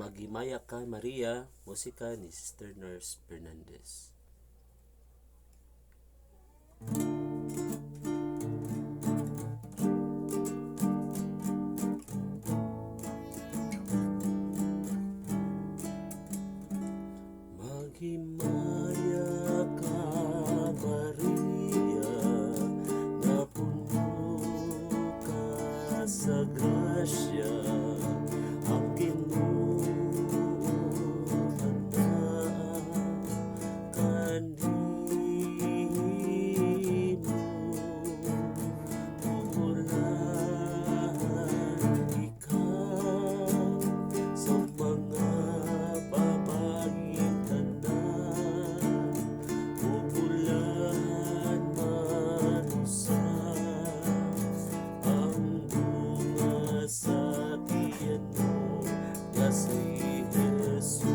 Maghimaya ka Maria, musika ni Sister Nurse Fernandez. Maghimaya ka Maria, napuno ka sa grasya, ang Ginoo handaan kanimo. Uulan ikaw sa mga babaeng tanan, uulan manusap ang bunga sa tiyan mo, nga si Jesus.